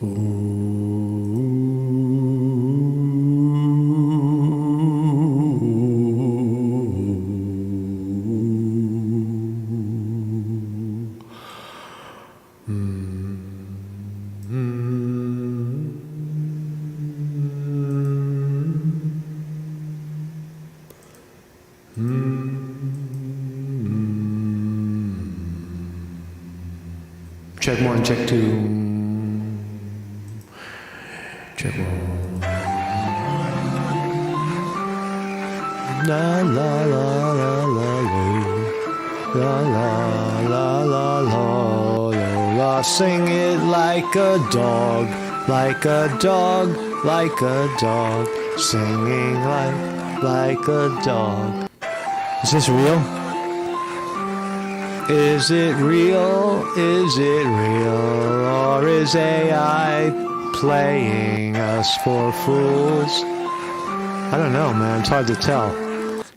Check one, check two. Check one. La la la la la la la la la la la. Sing it like a dog, like a dog, like a dog. Singing like a dog. Is this real? Is it real? Is it real? Or is AI playing us for fools? I don't know, man. It's hard to tell.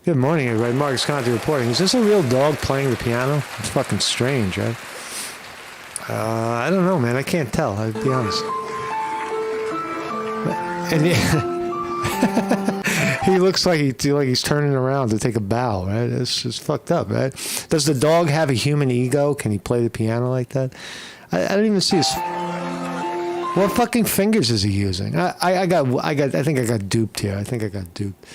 Good morning, everybody. Marcus Conte reporting. Is this a real dog playing the piano? It's fucking strange, right? I don't know, man. I can't tell. I'll be honest. And yeah. He looks like he's turning around to take a bow, right? It's just fucked up, right? Does the dog have a human ego? Can he play the piano like that? I don't even see his. What fucking fingers is he using? I think I got duped here. I think I got duped.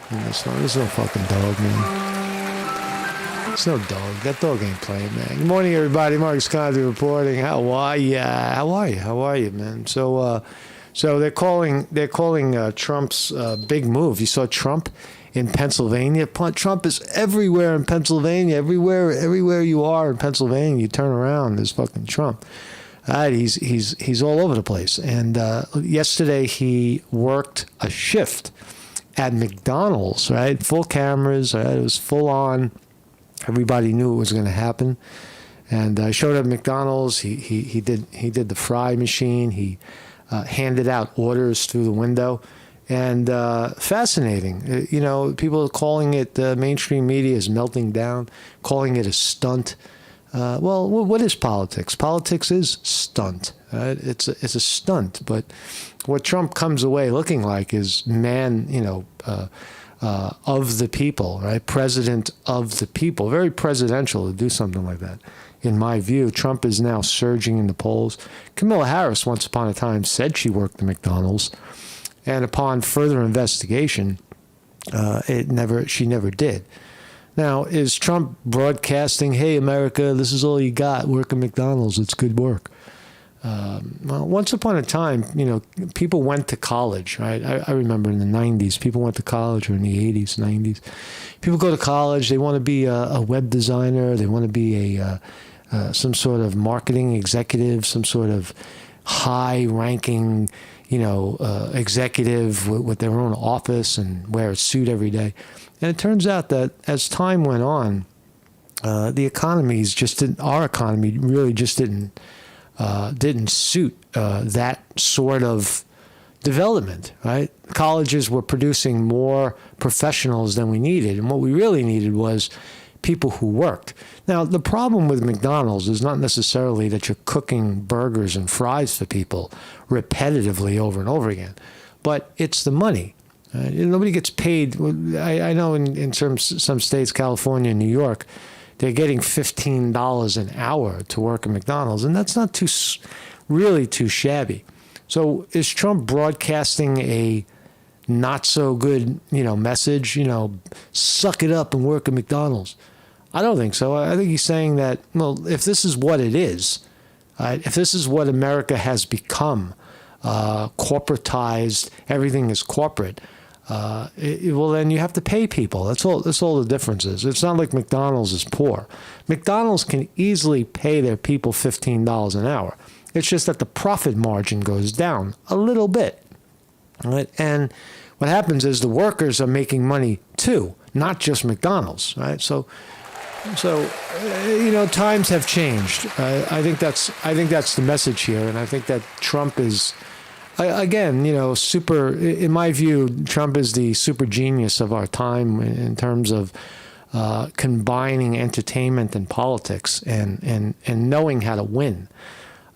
In this one. There's no fucking dog, man. It's no dog. That dog ain't playing, man. Good morning, everybody. Marcus Conte reporting. How are ya? How are you, man? So they're calling Trump's big move. You saw Trump in Pennsylvania. Trump is everywhere in Pennsylvania. Everywhere you are in Pennsylvania, you turn around, there's fucking Trump. He's all over the place. And yesterday he worked a shift at McDonald's. Right, full cameras. Right? It was full on. Everybody knew it was going to happen. And I showed up at McDonald's. He did the fry machine. He handed out orders through the window, and fascinating. You know, people are calling it, the mainstream media is melting down, calling it a stunt. Well, what is politics? Politics is stunt. Right? It's a stunt. But what Trump comes away looking like is man, of the people, right? President of the people. Very presidential to do something like that. In my view, Trump is now surging in the polls. Kamala Harris, once upon a time, said she worked at McDonald's, and upon further investigation, she never did. Now, is Trump broadcasting, "Hey, America, this is all you got. Work at McDonald's. It's good work." Well, once upon a time, people went to college, right? I remember in the 90s, people went to college, or in the 80s, 90s. People go to college. They want to be a web designer. They want to be some sort of marketing executive, some sort of high-ranking, executive with their own office and wear a suit every day. And it turns out that as time went on, the economies just didn't. Our economy really just didn't suit that sort of development. Right? Colleges were producing more professionals than we needed, and what we really needed was people who worked. Now, the problem with McDonald's is not necessarily that you're cooking burgers and fries for people repetitively over and over again, but it's the money. Nobody gets paid. I know in some states, California and New York, they're getting $15 an hour to work at McDonald's, and that's not really too shabby. So is Trump broadcasting a not so good, message? Suck it up and work at McDonald's. I don't think so. I think he's saying that, well, if this is what it is, if this is what America has become, corporatized, everything is corporate, well, then you have to pay people. That's all the difference is. It's not like McDonald's is poor. McDonald's can easily pay their people $15 an hour. It's just that the profit margin goes down a little bit. Right? And what happens is the workers are making money too, not just McDonald's. Right? So times have changed. I think that's the message here, and I think that Trump is, again, super. In my view, Trump is the super genius of our time in terms of combining entertainment and politics and knowing how to win.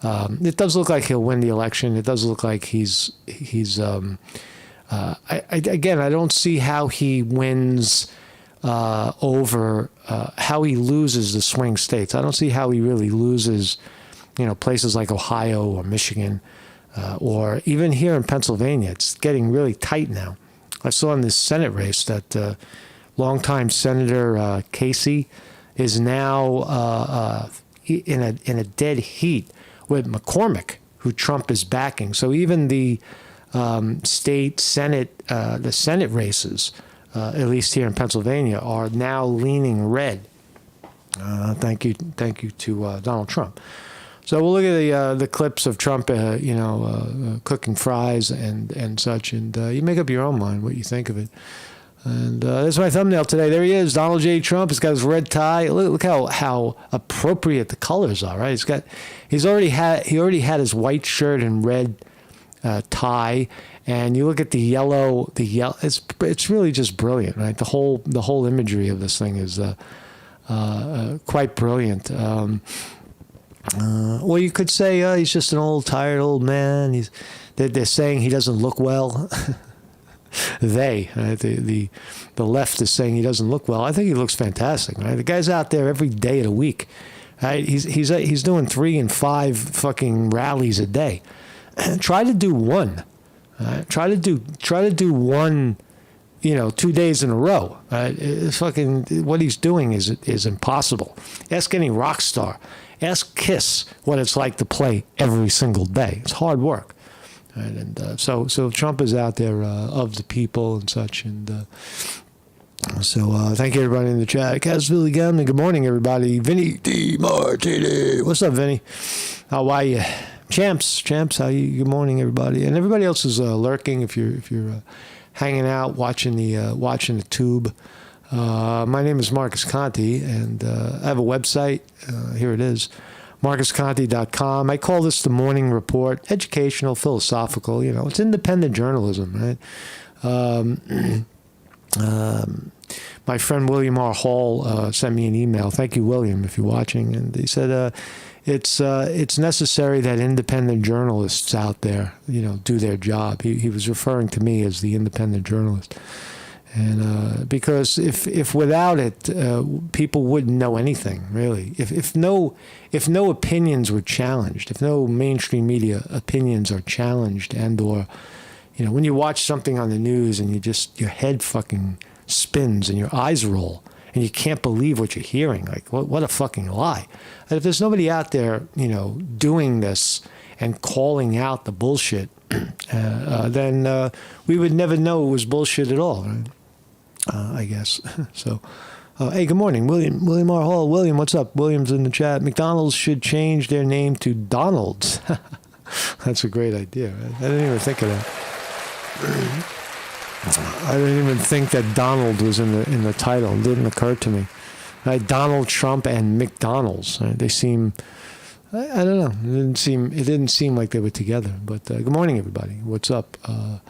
It does look like he'll win the election. It does look like he's. Again, I don't see how he wins over how he loses the swing states. I don't see how he really loses, places like Ohio or Michigan, or even here in Pennsylvania. It's getting really tight now. I saw in this Senate race that longtime Senator Casey is now in a dead heat with McCormick, who Trump is backing. So even the state Senate, the Senate races, at least here in Pennsylvania, are now leaning red. Thank you to Donald Trump. So we'll look at the clips of Trump, cooking fries and such, and you make up your own mind what you think of it. And that's my thumbnail today. There he is, Donald J. Trump. He's got his red tie. Look how appropriate the colors are, right? He already had his white shirt and red tie, and you look at the yellow. It's really just brilliant, right? The whole imagery of this thing is quite brilliant. Well, you could say he's just an old, tired old man. They're saying he doesn't look well. The left is saying he doesn't look well. I think he looks fantastic. Right? The guy's out there every day of the week. Right? He's doing 3 and 5 fucking rallies a day. Try to do one. Try to do one. 2 days in a row. Fucking what he's doing is impossible. Ask any rock star. Ask Kiss what it's like to play every single day. It's hard work. Right? And so Trump is out there of the people and such. And so thank you everybody in the chat. Cass Billy Gamlin, good morning everybody. Vinny D. Martini. What's up, Vinny? How are you? Champs, how you? Good morning everybody. And everybody else is lurking if you're hanging out, watching the tube. My name is Marcus Conte, and I have a website. Here it is, marcusconte.com. I call this the Morning Report, educational, philosophical. It's independent journalism, right? My friend William R. Hall sent me an email. Thank you, William, if you're watching. And he said it's necessary that independent journalists out there, do their job. He was referring to me as the independent journalist. And because if without it, people wouldn't know anything, really. If no opinions were challenged, if no mainstream media opinions are challenged, and or when you watch something on the news and your head fucking spins and your eyes roll and you can't believe what you're hearing, like what a fucking lie. And if there's nobody out there, doing this and calling out the bullshit, then we would never know it was bullshit at all. Right? I guess. So, hey, good morning, William R. Hall. William, what's up? William's in the chat. McDonald's should change their name to Donald's. That's a great idea. Right? I didn't even think of that. I didn't even think that Donald was in the title. It didn't occur to me. Right? Donald Trump and McDonald's. Right? They seem. I don't know. It didn't seem like they were together. But good morning, everybody. What's up? So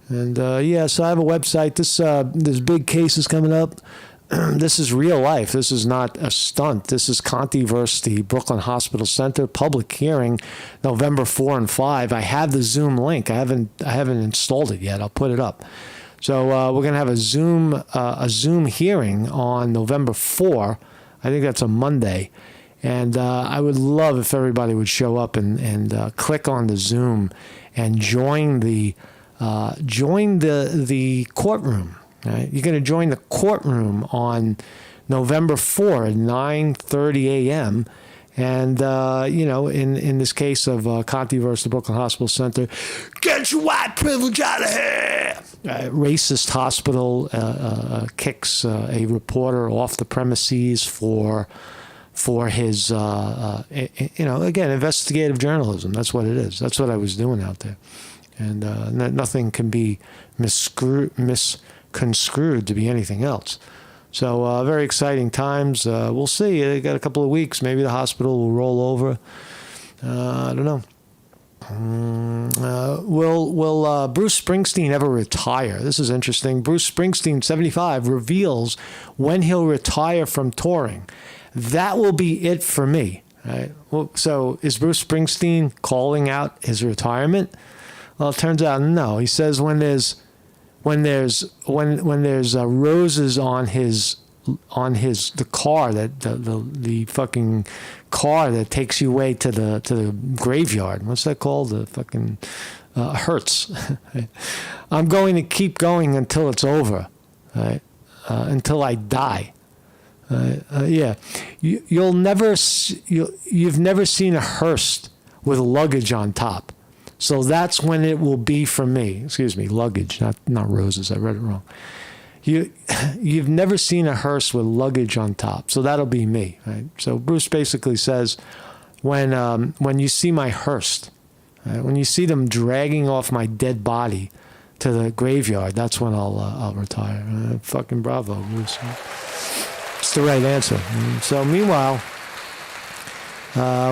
I have a website. This big case is coming up. This is real life. This is not a stunt. This is Conte versus the Brooklyn Hospital Center public hearing, November 4 and 5. I have the Zoom link. I haven't installed it yet. I'll put it up. So we're gonna have a Zoom hearing on November 4. I think that's a Monday, and I would love if everybody would show up and click on the Zoom and join the courtroom. Right? You're going to join the courtroom on November 4 at 9:30 a.m. And, in this case of Conte versus the Brooklyn Hospital Center, get your white privilege out of here! Racist hospital kicks a reporter off the premises for his, again, investigative journalism. That's what it is. That's what I was doing out there. And nothing can be misconstrued to be anything else. So very exciting times. We'll see. They got a couple of weeks. Maybe the hospital will roll over. I don't know. Will Bruce Springsteen ever retire? This is interesting. Bruce Springsteen, 75, reveals when he'll retire from touring. That will be it for me. Right? Well, so is Bruce Springsteen calling out his retirement? Well, it turns out no. He says when there's roses on the car, that the fucking car that takes you away to the graveyard. What's that called? The fucking hearse. I'm going to keep going until it's over, right? Until I die. Yeah, you've never seen a hearse with luggage on top. So that's when it will be for me. Excuse me, luggage, not roses. I read it wrong. You've never seen a hearse with luggage on top. So that'll be me. Right? So Bruce basically says, when you see my hearse, right, when you see them dragging off my dead body to the graveyard, that's when I'll retire. Fucking bravo, Bruce. It's the right answer. So meanwhile,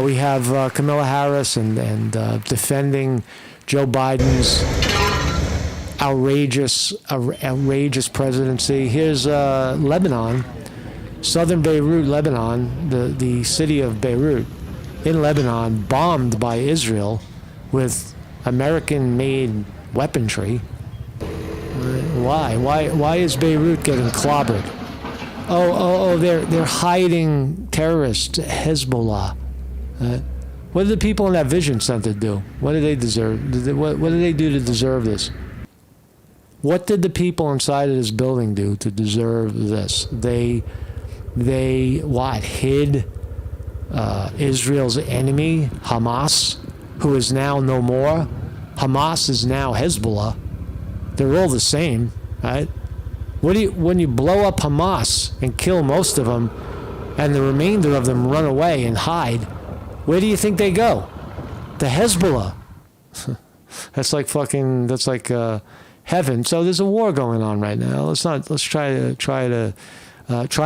we have Kamala Harris and defending Joe Biden's outrageous presidency. Here's Lebanon, southern Beirut, Lebanon, the city of Beirut in Lebanon, bombed by Israel with American-made weaponry. Why is Beirut getting clobbered? They're hiding terrorists, Hezbollah. What did the people in that Vision Center do? What did they deserve? What did they do to deserve this? What did the people inside of this building do to deserve this? They hid Israel's enemy, Hamas, who is now no more. Hamas is now Hezbollah. They're all the same, right? When you blow up Hamas and kill most of them, and the remainder of them run away and hide, where do you think they go? To Hezbollah. That's like heaven. So there's a war going on right now. Let's try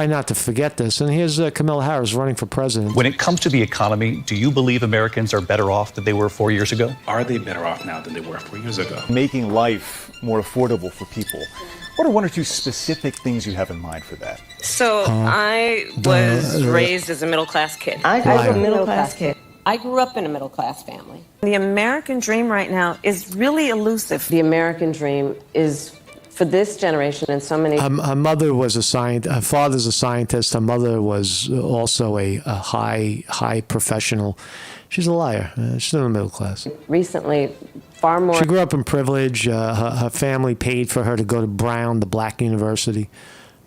not to forget this. And here's Kamala Harris running for president. When it comes to the economy, do you believe Americans are better off than they were 4 years ago? Are they better off now than they were 4 years ago? Making life more affordable for people. What are one or two specific things you have in mind for that? So I was raised as a middle-class kid. I was a middle-class kid. I grew up in a middle-class family. The American dream right now is really elusive. The American dream is, for this generation and so many... Her mother was a scientist. Her father's a scientist. Her mother was also a high professional. She's a liar. She's in the middle class. Recently, far more... She grew up in privilege. Her family paid for her to go to Brown, the black university.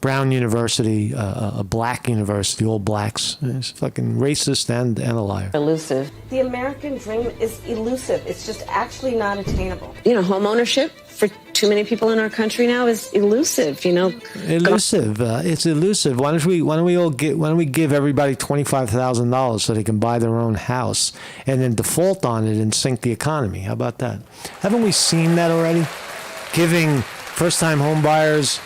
Brown University, a black university, all blacks. It's fucking racist and a liar. Elusive. The American dream is elusive. It's just actually not attainable. Home ownership for too many people in our country now is elusive, Elusive. It's elusive. Why don't we give everybody $25,000 so they can buy their own house and then default on it and sink the economy? How about that? Haven't we seen that already? Giving first-time home buyers,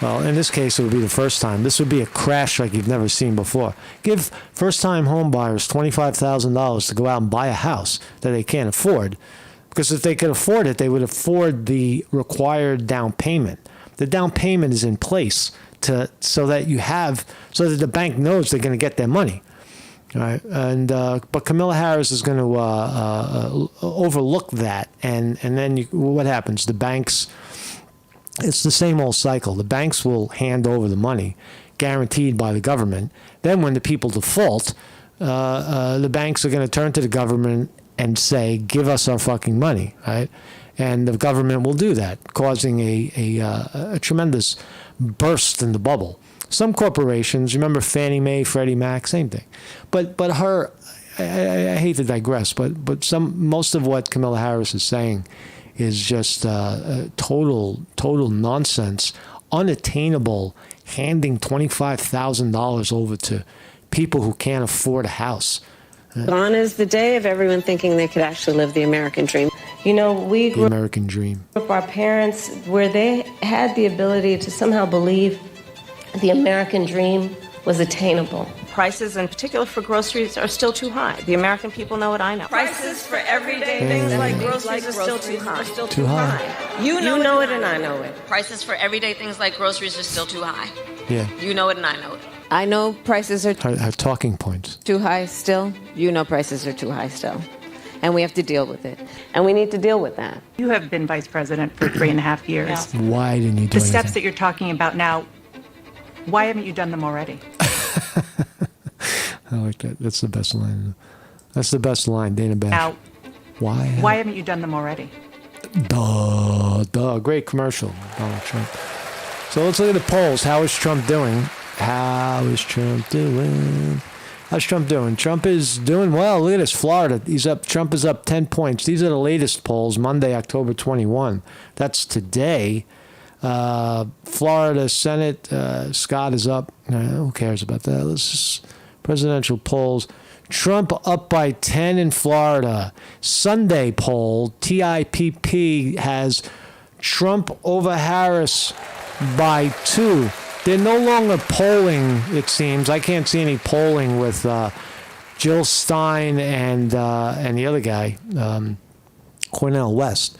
well, in this case, it would be the first time. This would be a crash like you've never seen before. Give first-time home buyers $25,000 to go out and buy a house that they can't afford. Because if they could afford it, they would afford the required down payment. The down payment is in place so that the bank knows they're going to get their money. All right, but Kamala Harris is going to overlook that, and then what happens? The banks. It's the same old cycle. The banks will hand over the money, guaranteed by the government. Then when the people default, the banks are going to turn to the government and say, give us our fucking money, right? And the government will do that, causing a tremendous burst in the bubble. Some corporations, remember Fannie Mae, Freddie Mac, same thing. But her, I hate to digress, but most of what Kamala Harris is saying is just total nonsense, unattainable, handing $25,000 over to people who can't afford a house. Gone is the day of everyone thinking they could actually live the American dream. We grew American dream. up our parents where they had the ability to somehow believe the American dream was attainable. Prices, in particular for groceries, are still too high. The American people know what I know. Prices for everyday things like groceries are still too high. Too high. You know it and I know it. Prices for everyday things like groceries are still too high. Yeah. You know it and I know it. I know prices are Her talking points. too high still. You know prices are too high still. And we have to deal with it. And we need to deal with that. You have been vice president for 3.5 years. Why didn't you do The steps anything? that you're talking about now, why haven't you done them already? I like that. That's the best line. That's the best line, Dana Bash. Now, Why haven't you done them already? Duh. Great commercial, Donald Trump. So let's look at the polls. How is Trump doing? How's Trump doing? Trump is doing well. Look at this, Florida. Trump is up 10 points. These are the latest polls, Monday, October 21. That's today. Florida Senate, Scott is up. Who cares about that? Let's just presidential polls. Trump up by 10 in Florida. Sunday poll, TIPP has Trump over Harris by 2. They're no longer polling, it seems. I can't see any polling with Jill Stein and the other guy, Cornel West.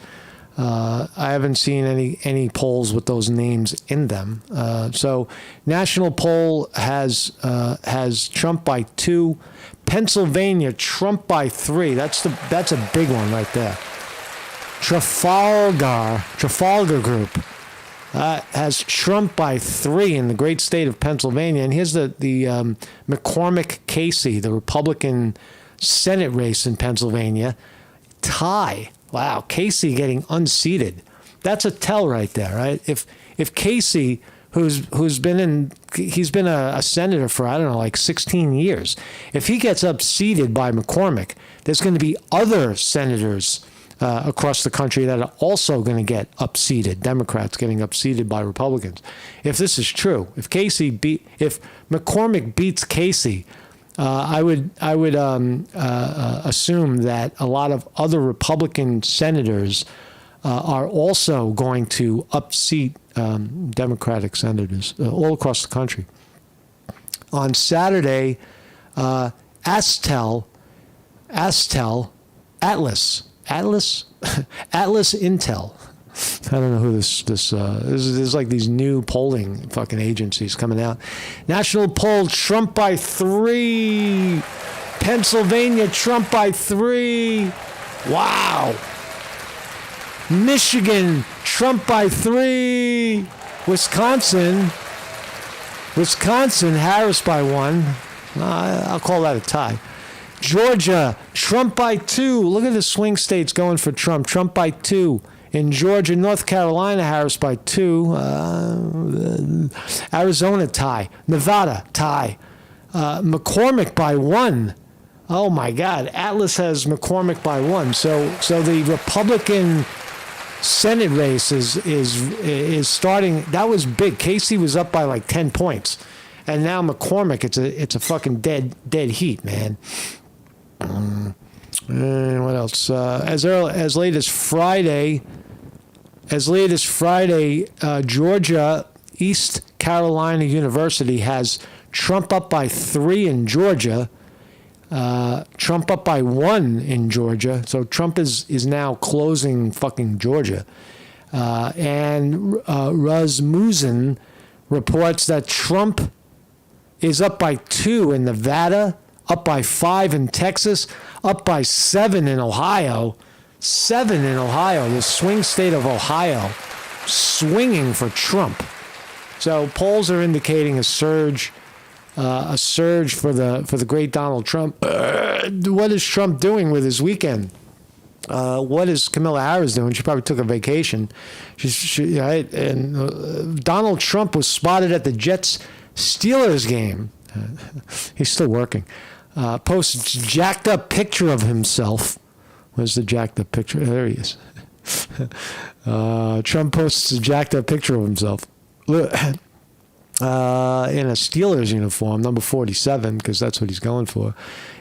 I haven't seen any polls with those names in them. So national poll has Trump by 2. Pennsylvania, Trump by 3. That's a big one right there. Trafalgar Group has Trump by 3 in the great state of Pennsylvania. And here's the McCormick Casey, the Republican Senate race in Pennsylvania. Tie. Wow, Casey getting unseated. That's a tell right there, right? If Casey, he's been a senator for, I don't know, like 16 years. If he gets unseated by McCormick, there's going to be other senators across the country that are also going to get upseated. Democrats getting upseated by Republicans. If this is true, if McCormick beats Casey, I would assume that a lot of other Republican senators are also going to upseat Democratic senators all across the country. On Saturday, Atlas Intel. I don't know who this is. Like these new polling fucking agencies coming out. National poll, Trump by 3. Pennsylvania, Trump by 3. Wow. Michigan, Trump by 3. Wisconsin, Harris by 1. I'll call that a tie. Georgia, Trump by 2. Look at the swing states going for Trump. Trump by 2. In Georgia, North Carolina, Harris by 2. Arizona, tie. Nevada, tie. McCormick by 1. Oh, my God. Atlas has McCormick by 1. So the Republican Senate race is starting. That was big. Casey was up by like 10 points. And now McCormick, it's a fucking dead heat, man. And what else? As late as Friday, Georgia East Carolina University has Trump up by 3 in Georgia. Trump up by 1 in Georgia. So Trump is now closing fucking Georgia. And Rasmussen reports that Trump is up by 2 in Nevada, up by 5 in Texas, up by 7 in Ohio. 7 in Ohio, the swing state of Ohio, swinging for Trump. So polls are indicating a surge for the great Donald Trump. What is Trump doing with his weekend? What is Kamala Harris doing? She probably took a vacation. Right? And Donald Trump was spotted at the Jets-Steelers game. He's still working. Posts jacked up picture of himself. Where's the jacked up picture? There he is. Trump posts a jacked up picture of himself. Look, in a Steelers uniform, number 47, because that's what he's going for.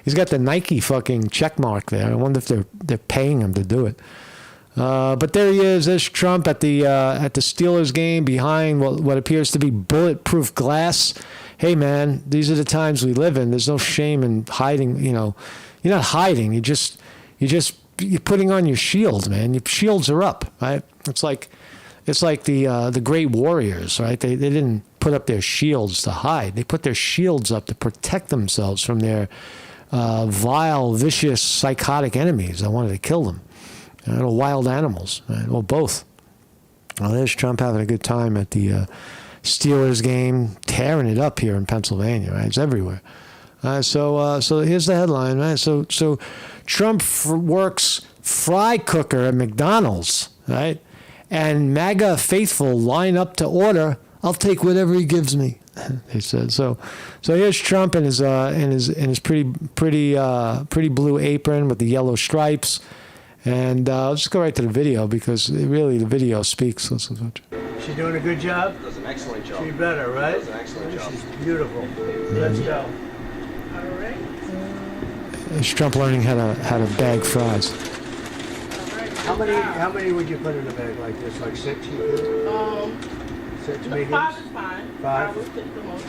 He's got the Nike fucking check mark there. I wonder if they're paying him to do it. But there he is. There's Trump at the Steelers game behind what appears to be bulletproof glass. Hey man, these are the times we live in. There's no shame in hiding. You know, you're not hiding. You're putting on your shield, man. Your shields are up, right? It's like the great warriors, right? They didn't put put up their shields to hide. They put their shields up to protect themselves from their vile, vicious, psychotic enemies that wanted to kill them. Wild animals, right? Well, both. Well, there's Trump having a good time at the Steelers game, tearing it up here in Pennsylvania, right? It's everywhere. So here's the headline, right? So Trump works fry cooker at McDonald's, right? And MAGA faithful line up to order. I'll take whatever he gives me, they said. So here's Trump in his pretty blue apron with the yellow stripes. And I'll just go right to the video because really the video speaks. Let's watch. She doing a good job? Does an excellent job. She better, right? Does an excellent job. She's beautiful. Let's go. All right. It's Trump learning how to bag fries. How many would you put in a bag like this? Like 6? Six mediums? 5 is fine. 5 would take the most.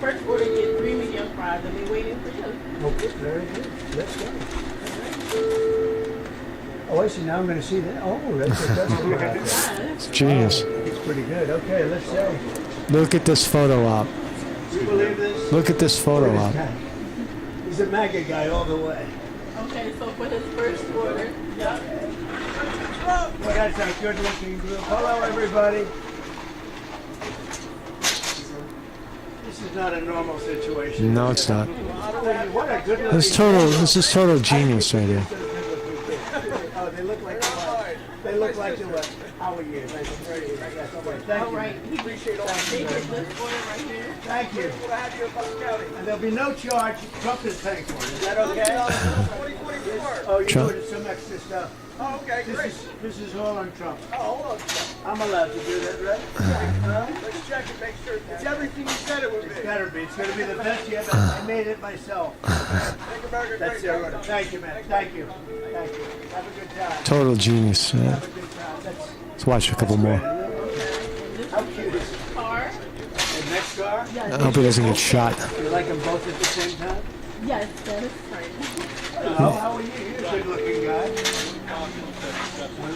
First order, get 3 medium fries, and we're waiting for you. Okay, very good. Let's go. Oh, I see. Now I'm going to see that. Oh, that's good. It's genius. It's pretty good. Okay, let's say. Look at this photo op. You believe this? Look at this photo op. He's a MAGA guy all the way. Okay, so for his first order, yeah. Well, that's a good-looking group. Hello, everybody. This is not a normal situation. No, it's not. What a good-looking. This is total genius right here. Oh, they look like they look like you. How are you? Nice to meet you. Thank All you. right, he appreciate all this order right here. Thank you. And there'll be no charge. Trump is paying for it. Is that okay? Oh, you Trump. ordered some extra stuff. Oh, okay, great. This is all on Trump. Oh, hold on. I'm allowed to do that, right? Let's check and make sure it's everything you said it would be. It's better be. It's going to be the best yet. I made it myself. Make America That's great. their order. Thank you, man. Thank you. Thank you. Have a good time. Total genius. Yeah. Have a good time. Let's watch a couple more. How cute is it? Car? The next car? I hope he doesn't get shot. You like them both at the same time? Yes, that is right. Hello, how are you? You're a good-looking guy. I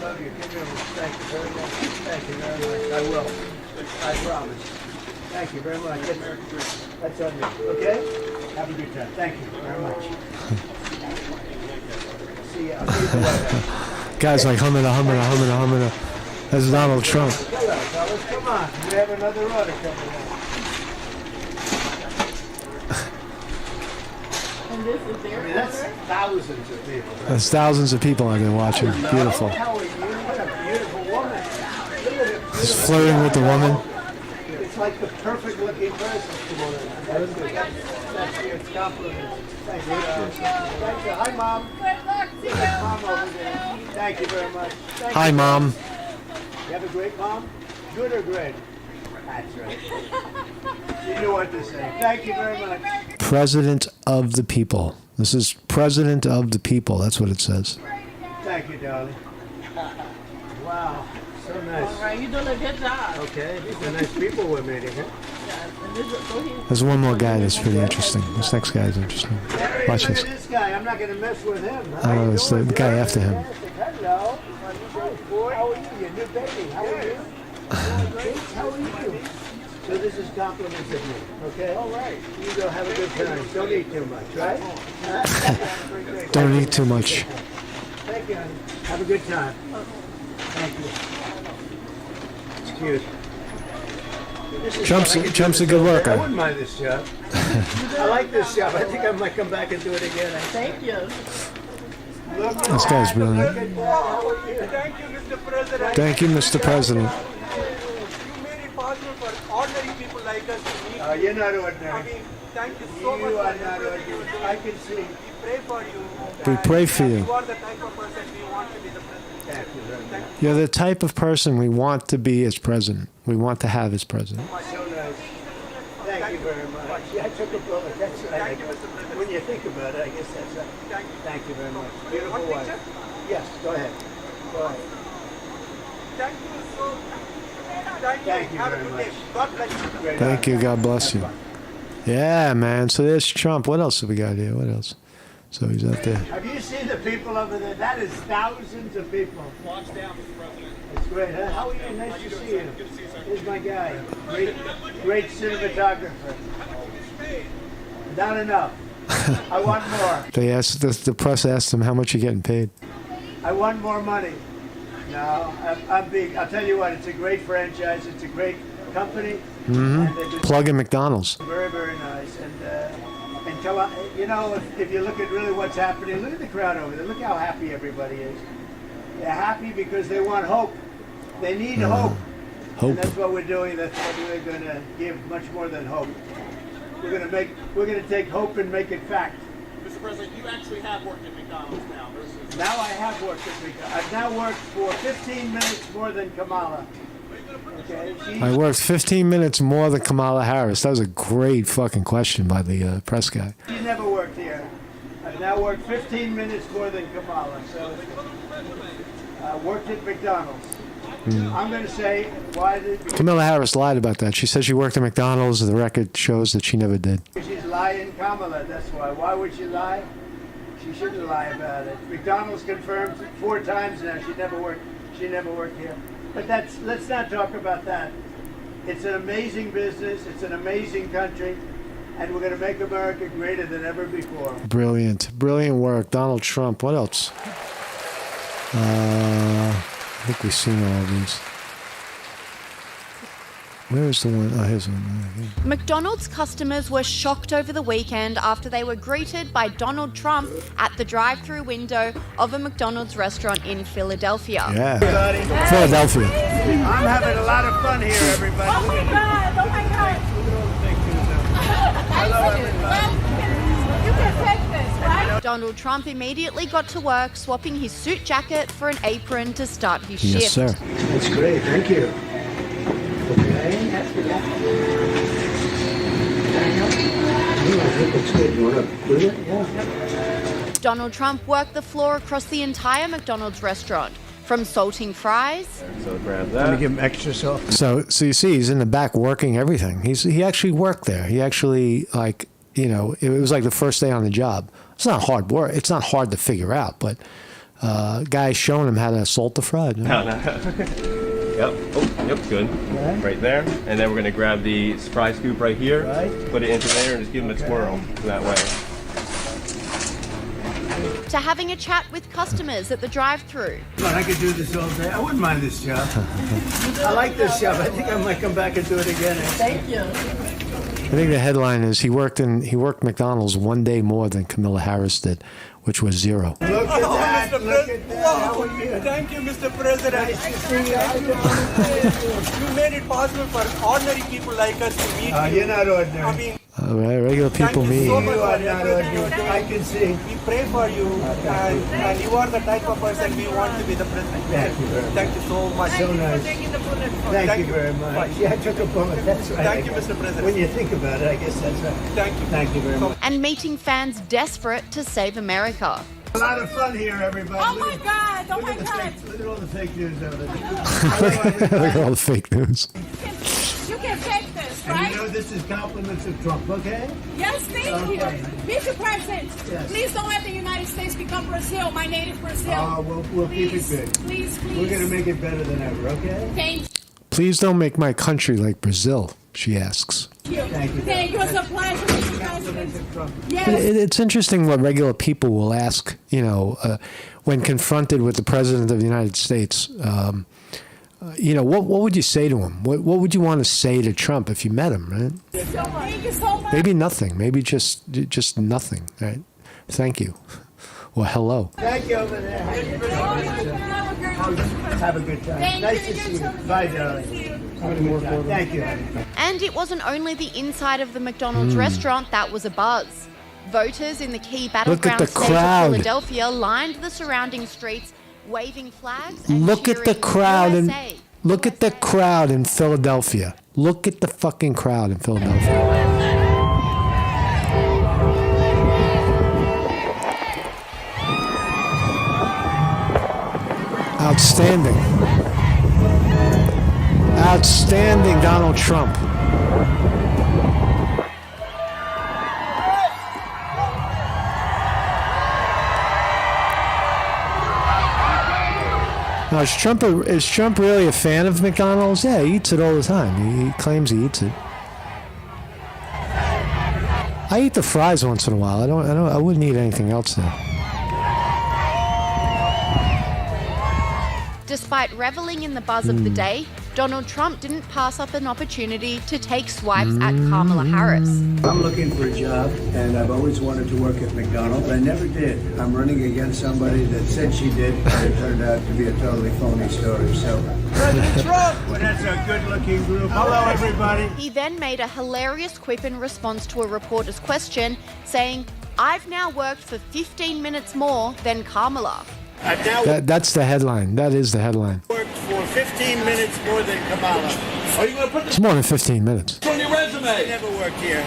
love you. Give me a thank you very much. Thank you very much. I will. I promise. Thank you very much. That's on me. Okay? Have a good time. Thank you very much. See ya. I'll see you later. Guy's like humming. That's Donald Trump. Hello, fellas. Come on. We have another order coming in. And this is their I mean, that's order? thousands of people. There's thousands of people out there watching. Beautiful. How are you? What a beautiful woman. Look at it. He's flirting with the woman. It's like the perfect looking person. That's good. That's your compliment. Thank you. Thank you. Hi, Mom. Good luck to you. Mom over there. Thank you very much. Thank Hi, you. Mom. You have a great mom? Good or great? That's right. You knew what to say. Thank you very much. President of the people. This is President of the people. That's what it says. Thank you, darling. Wow. So nice. All right, you're doing a good job. Okay. These are nice people we're meeting, huh? Yes, and this is, so he's There's one more guy that's pretty interesting. This next guy is interesting. Hey, Watch look this. at this guy. I'm not going to mess with him. Oh, it's the guy after him. Hello. How are you? Your new baby. How are you? How are you? So this is compliments of me, okay? All right. You go have a good time. Don't eat too much, right? Don't eat too much. Thank you, honey. Have a good time. Thank you. It's cute. This is Trump's fun. I could do a this good all day. worker. I wouldn't mind this job. I like this job. I think I might come back and do it again. thank you. This guy's brilliant. Thank you, Mr. President. Thank you, Mr. President. You made it possible for ordinary people like us to meet. You're not I ordinary. mean, thank you so much You for are your not everything you ordinary. do. I can see. We pray for you. We pray for you. You are the type of person we want to be the president. Thank you very much. You're the type of person we want to be as president. We want to have as president. So nice. Thank you very much. Yeah, I took a bullet. That's right. Thank you, Mr. President. When you think about it, I guess that's right. Thank you very much. Beautiful One wife. picture? Yes, go ahead. Go ahead. Thank you so much. Thank you Have a very good much. day. God bless you. Great Thank you. God bless you. Yeah, man. So there's Trump. What else have we got here? What else? So he's out there. Have you seen the people over there? That is thousands of people. Watch down, Mr. President. It's great, huh? How are you? Nice to see you. Here's my guy. Great cinematographer. Not enough. I want more. They asked the press asked him how much you're getting paid. I want more money. No, I'm big. I'll tell you what. It's a great franchise. It's a great company. And they've been Plug in McDonald's. very, very nice. And come on, you know, if you look at really what's happening, look at the crowd over there. Look how happy everybody is. They're happy because they want hope. They need hope. Hope. And that's what we're doing. That's what we're going to give, much more than hope. We're going to take hope and make it fact. Mr. President, you actually have worked at McDonald's now versus... Now I have worked at McDonald's. I've now worked for 15 minutes more than Kamala. Okay? I worked 15 minutes more than Kamala Harris. That was a great fucking question by the press guy. She never worked here. I've now worked 15 minutes more than Kamala. So I worked at McDonald's. I'm going to say, why did... Kamala Harris lied about that. She said she worked at McDonald's. The record shows that she never did. She's lying, Kamala, that's why. Why would she lie? She shouldn't lie about it. McDonald's confirmed 4 times now she never worked here. But let's not talk about that. It's an amazing business, it's an amazing country, and we're going to make America greater than ever before. Brilliant work. Donald Trump. What else? I think we've seen all of these. Where is the one? Oh, here's one. McDonald's customers were shocked over the weekend after they were greeted by Donald Trump at the drive-through window of a McDonald's restaurant in Philadelphia. Yeah. Everybody. Philadelphia. I'm having a lot of fun here, everybody. Oh my God! Oh my God! Hello, everybody. You can take this, right? Donald Trump immediately got to work swapping his suit jacket for an apron to start his shift. Yes, sir. That's great, thank you. Okay. I think it's good. You want to put it? Yeah. Donald Trump worked the floor across the entire McDonald's restaurant, from salting fries. So grab that. Let me give him extra salt. So you see, he's in the back working everything. He actually worked there. He actually, like, you know, it was like the first day on the job. It's not hard work. It's not hard to figure out, but guy's showing him how to salt the fry. No. Yep. Oh, yep. Good. Right there. And then we're gonna grab the fry scoop right here. Right. Put it into there and just give them a twirl that way. To having a chat with customers at the drive-thru. I could do this all day. I wouldn't mind this job. I like this job. I think I might come back and do it again. Thank you. I think the headline is he worked McDonald's one day more than Kamala Harris did, which was 0. Look at that. Look at that. How are you? Thank you, Mr. President. Nice to see you. You made it possible for ordinary people like us to meet you. You're not ordinary. I mean, Regular people meet. so much You are for not everything ordinary. you're doing. I can see. We pray for you, and you are the type of person we want to be the president. Thank you very much. Thank you so much. So nice. Thank you very much. Yeah, I took a bullet. That's right. Thank you, Mr. President. When you think about it, I guess that's right. Thank you. Thank you very much. And meeting fans desperate to save America. A lot of fun here, everybody. Oh my God! Oh my God! Look at all the fake news over there. Look at all the fake news. You can take this, And you right? know this is compliments of Trump, okay? Yes, thank Okay. you. Mr. President, Yes. please don't let the United States become Brazil, my native Brazil. We'll keep it Please, good. please, We're please. going to make it better than ever, okay? Thank Please don't make my country like Brazil, she asks. you. Thank you. Thank you. It's a pleasure, Mr. Compliments President. of Trump. Yes. It's interesting what regular people will ask, you know, when confronted with the President of the United States. You know, what would you say to him? What would you want to say to Trump if you met him, right? Thank you so much. Maybe nothing. Maybe just nothing, right? Thank you. Well, hello. Thank you over there. Have a good time. Thank Nice you. to see You you. too. Bye, darling. Have a good time. Thank you. And it wasn't only the inside of the McDonald's restaurant that was a buzz. Voters in the key battleground the state crowd. of Philadelphia lined the surrounding streets, waving flags and Look at the cheering crowd and USA. look at the crowd in Philadelphia. Look at the fucking crowd in Philadelphia. Outstanding. Outstanding, Donald Trump. Now, is Trump really a fan of McDonald's? Yeah, he eats it all the time. He claims he eats it. I eat the fries once in a while. I wouldn't eat anything else though. Despite reveling in the buzz of the day, Donald Trump didn't pass up an opportunity to take swipes at Kamala Harris. I'm looking for a job, and I've always wanted to work at McDonald's. I never did. I'm running against somebody that said she did, but it turned out to be a totally phony story. So, President Trump! Well, that's a good-looking group. Hello, everybody. He then made a hilarious quip in response to a reporter's question, saying, "I've now worked for 15 minutes more than Kamala." I've now That's the headline. That is the headline. worked for 15 minutes more than Kamala. Are you going to put It's more than 15 minutes. on your resume. I never worked here.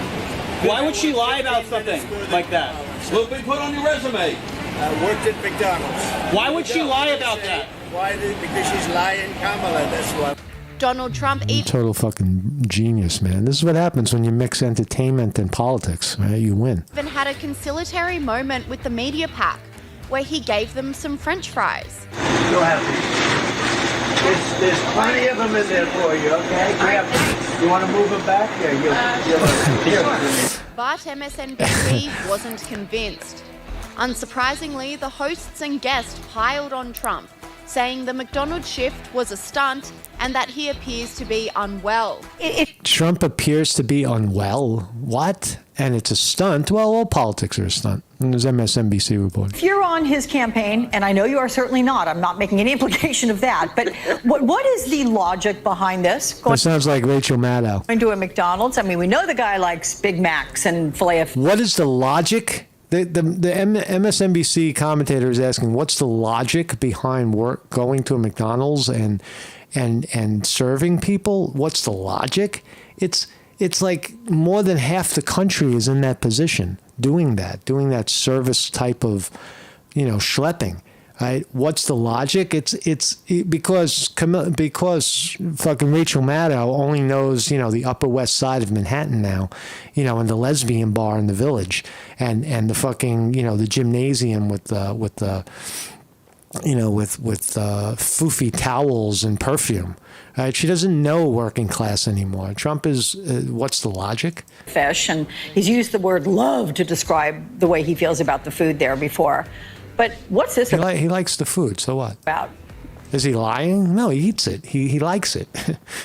Why would she lie about something like that? Will be put on your resume. I worked at McDonald's. Why would she lie about that? Why? Because she's lying, Kamala. That's why. Donald Trump Total fucking genius, man. This is what happens when you mix entertainment and politics, right? You win. even had a conciliatory moment with the media pack, where he gave them some French fries. You'll have these. There's plenty of them in there for you, okay? Grab these. You want to move them back? There, you'll But MSNBC wasn't convinced. Unsurprisingly, the hosts and guests piled on Trump, saying the McDonald's shift was a stunt and that he appears to be unwell. Trump appears to be unwell. What? And it's a stunt? Well, all politics are a stunt. And there's MSNBC reporting. If you're on his campaign, and I know you are certainly not, I'm not making any implication of that, but what is the logic behind this? That sounds like Rachel Maddow. Going to a McDonald's? I mean, we know the guy likes Big Macs and filet of... What is the logic? The MSNBC commentator is asking, what's the logic behind going to a McDonald's and serving people? What's the logic? It's like more than half the country is in that position, doing that service type of, schlepping. Right? What's the logic? It's because fucking Rachel Maddow only knows, the Upper West Side of Manhattan now, and the lesbian bar in the Village and the fucking, the gymnasium with foofy towels and perfume. Right? She doesn't know working class anymore. Trump is, what's the logic? Fish, and he's used the word love to describe the way he feels about the food there before. But what's this about? He likes the food, so what? About? Is he lying? No, he eats it. He likes it.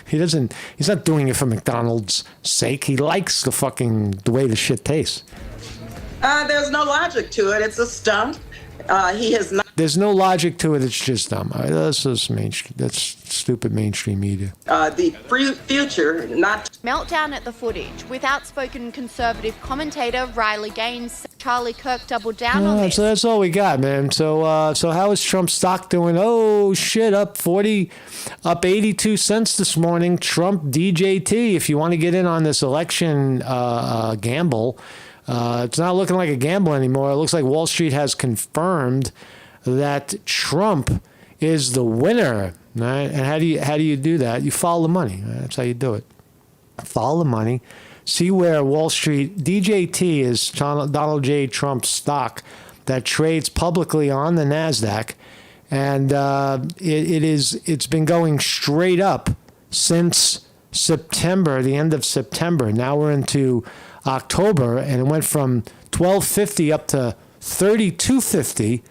He's not doing it for McDonald's sake. He likes the way the shit tastes. There's no logic to it. It's a stunt. He has not. There's no logic to it. It's just dumb. That's just mainstream. That's stupid mainstream media. The future, not. Meltdown at the footage, with outspoken conservative commentator Riley Gaines. Charlie Kirk doubled down on this. So that's all we got, man. So how is Trump's stock doing? Oh shit, up 82 cents this morning. Trump DJT. If you want to get in on this election gamble, it's not looking like a gamble anymore. It looks like Wall Street has confirmed that Trump is the winner. Right? And how do you do that? You follow the money. Right? That's how you do it. Follow the money. See where Wall Street, DJT is Donald J. Trump's stock that trades publicly on the NASDAQ. And it's been going straight up since September, the end of September. Now we're into October, and it went from 1250 up to 3250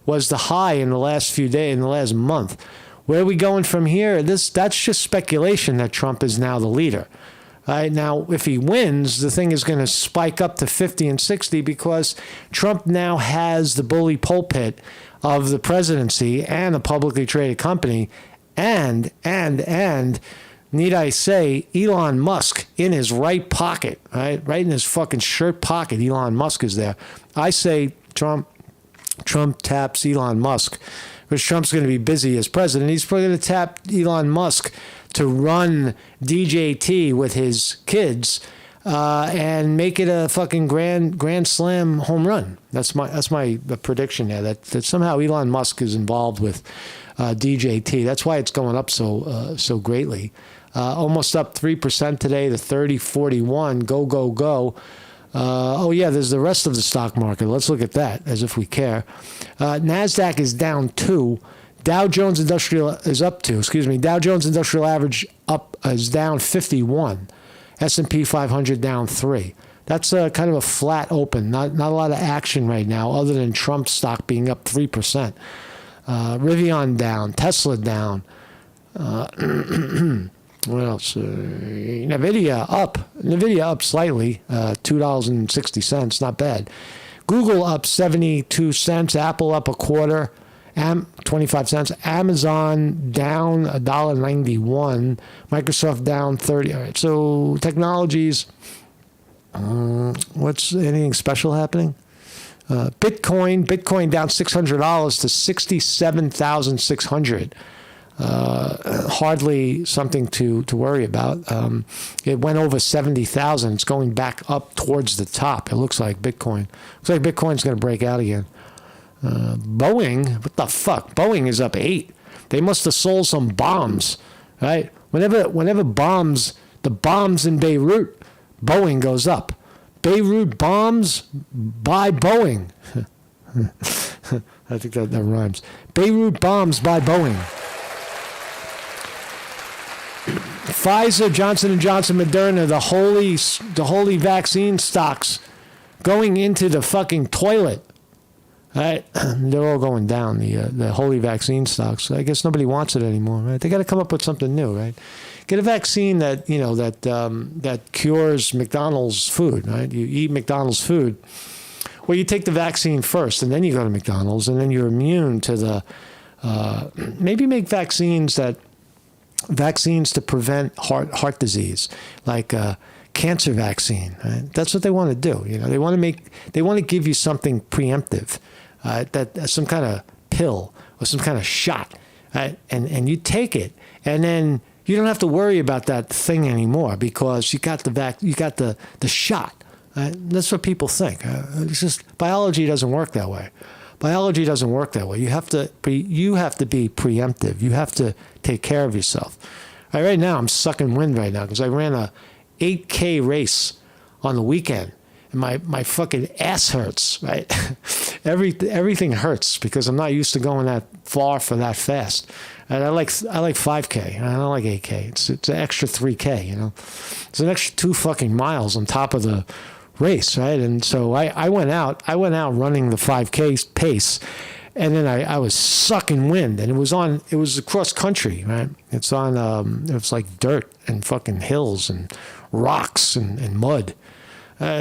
was the high in the last few days, in the last month. Where are we going from here? That's just speculation that Trump is now the leader. Right? Now, if he wins, the thing is going to spike up to 50 and 60 because Trump now has the bully pulpit of the presidency and a publicly traded company, and need I say, Elon Musk in his right pocket, right in his fucking shirt pocket. Elon Musk is there. I say Trump taps Elon Musk, because Trump's going to be busy as president. He's probably going to tap Elon Musk to run DJT with his kids and make it a fucking grand slam home run. That's my prediction there. That somehow Elon Musk is involved with DJT. That's why it's going up so greatly. Almost up 3% today to 30.41. Go. There's the rest of the stock market. Let's look at that as if we care. NASDAQ is down 2. Dow Jones Industrial is up to, Dow Jones Industrial Average up is down 51. S&P 500 down 3. That's kind of a flat open. Not a lot of action right now, other than Trump stock being up 3%. Rivian down, Tesla down. What else? Nvidia up slightly, $2.60, not bad. Google up 72 cents, Apple up a quarter, 25 cents. Amazon down $1.91, Microsoft down 30. All right, so technologies. What's anything special happening? Bitcoin down $600 to 67,600. Hardly something to worry about. It went over 70,000. It's going back up towards the top. It looks like Bitcoin. Looks like Bitcoin's going to break out again. Boeing, what the fuck? Boeing is up 8. They must have sold some bombs, right? Whenever bombs in Beirut, Boeing goes up. Beirut bombs by Boeing. I think that rhymes. Beirut bombs by Boeing. Pfizer, Johnson & Johnson, Moderna, the holy vaccine stocks going into the fucking toilet. Right? They're all going down, the holy vaccine stocks. I guess nobody wants it anymore, right? They got to come up with something new, right? Get a vaccine that cures McDonald's food, right? You eat McDonald's food. Well, you take the vaccine first, and then you go to McDonald's, and then you're immune to the. Maybe make vaccines to prevent heart disease, like cancer vaccine. Right? That's what they want to do. They want to give you something preemptive, that some kind of pill or some kind of shot, right? And you take it, and then you don't have to worry about that thing anymore because you got the shot. Right? That's what people think. It's just biology doesn't work that way. Biology doesn't work that way. You have to be preemptive. You have to take care of yourself. Right now, I'm sucking wind right now because I ran a 8K race on the weekend, and my fucking ass hurts. Right, everything hurts because I'm not used to going that far for that fast. And I like 5K. And I don't like 8K. It's an extra 3K. It's an extra 2 fucking miles on top of the race, right? And so I went out running the 5K pace, and then I was sucking wind, and it was across country, right? It was like dirt and fucking hills and rocks and mud.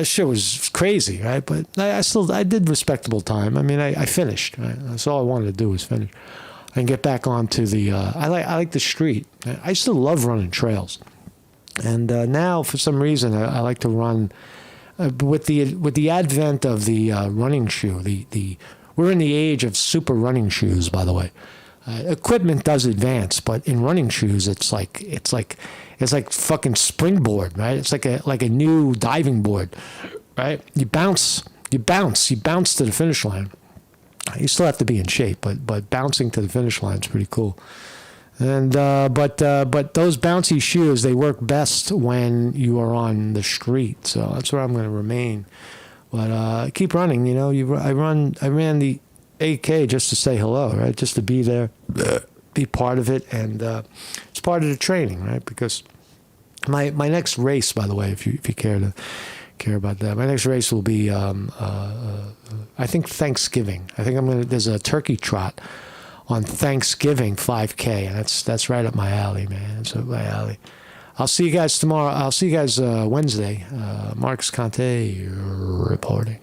Shit was crazy, right? But I did respectable time. I mean, I finished, right? That's all I wanted to do was finish and get back onto the, I like the street. I still love running trails. And now, for some reason, I like to run. With the advent of the running shoe, we're in the age of super running shoes. By the way, equipment does advance, but in running shoes, it's like fucking springboard, right? It's like a new diving board, right? You bounce to the finish line. You still have to be in shape, but bouncing to the finish line is pretty cool. And but those bouncy shoes, they work best when you are on the street. So that's where I'm going to remain. But keep running. I ran the 8K just to say hello, right? Just to be there, be part of it, and it's part of the training, right? Because my next race, by the way, if you care about that, my next race will be I think Thanksgiving. I think there's a turkey trot on Thanksgiving 5K, and that's right up my alley, man. It's up my alley. I'll see you guys tomorrow. I'll see you guys Wednesday. Marcus Conte reporting.